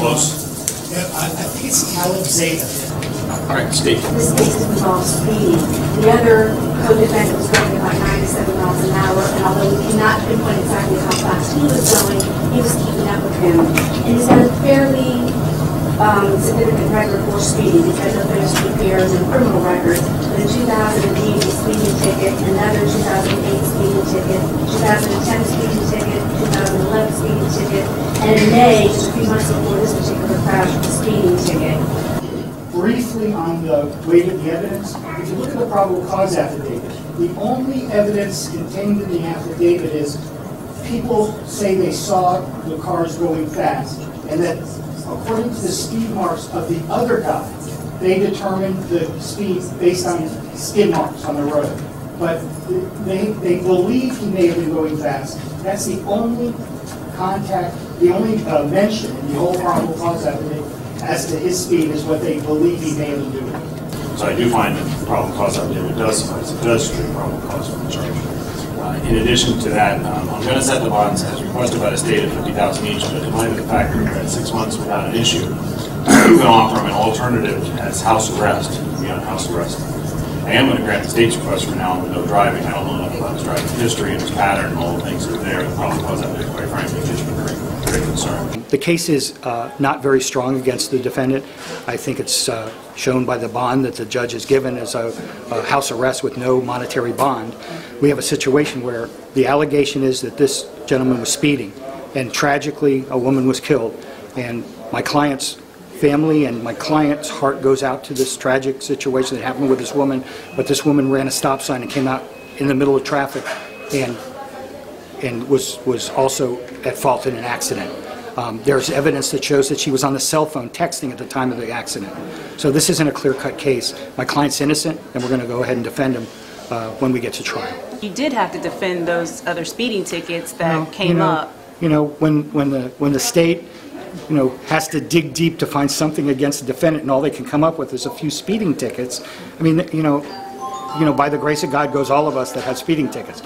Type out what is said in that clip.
close. Yeah, I think it's Caleb Zeta. All right, Steve. This case involves speeding. The other co-defendant was going about 97 miles an hour, and although we cannot pinpoint exactly how fast he was going, he was keeping up with him. And he's got a fairly significant record for speeding because of those repairs and criminal records. The 2008 speeding ticket, another 2008 speeding ticket, 2010 speeding ticket, 2011 speeding ticket, and in May, just a few months before this particular crash, a speeding ticket. Briefly on the weight of the evidence, if you look at the probable cause affidavit, the only evidence contained in the affidavit is people say they saw the cars going fast, and that according to the speed marks of the other guy, they determined the speed based on skid marks on the road. But they believe he may have been going fast. That's the only contact, the only mention in the whole probable cause affidavit as to his speed is what they believe he may have been doing. So I do find that the probable cause affidavit does suffice. It does treat probable cause for the charge. In addition to that, I'm going to set the bonds as requested by the state at $50,000 each, but in light of the fact that we've had 6 months without an issue, I'm going to offer him an alternative as house arrest, beyond house arrest. I am going to grant the state's request from now on with no driving. I don't know enough about his driving history and his pattern and all the things that are there. The probable cause affidavit, quite frankly, gives me very concerned. The case is not very strong against the defendant. I think it's shown by the bond that the judge has given as a house arrest with no monetary bond. We have a situation where the allegation is that this gentleman was speeding, and tragically a woman was killed. And my client's family and my client's heart goes out to this tragic situation that happened with this woman, but this woman ran a stop sign and came out in the middle of traffic and was also at fault in an accident. There's evidence that shows that she was on the cell phone texting at the time of the accident. So this isn't a clear-cut case. My client's innocent, and we're going to go ahead and defend him when we get to trial. You did have to defend those other speeding tickets that came up. You know, when the state, has to dig deep to find something against the defendant, and all they can come up with is a few speeding tickets. I mean, by the grace of God goes all of us that have speeding tickets.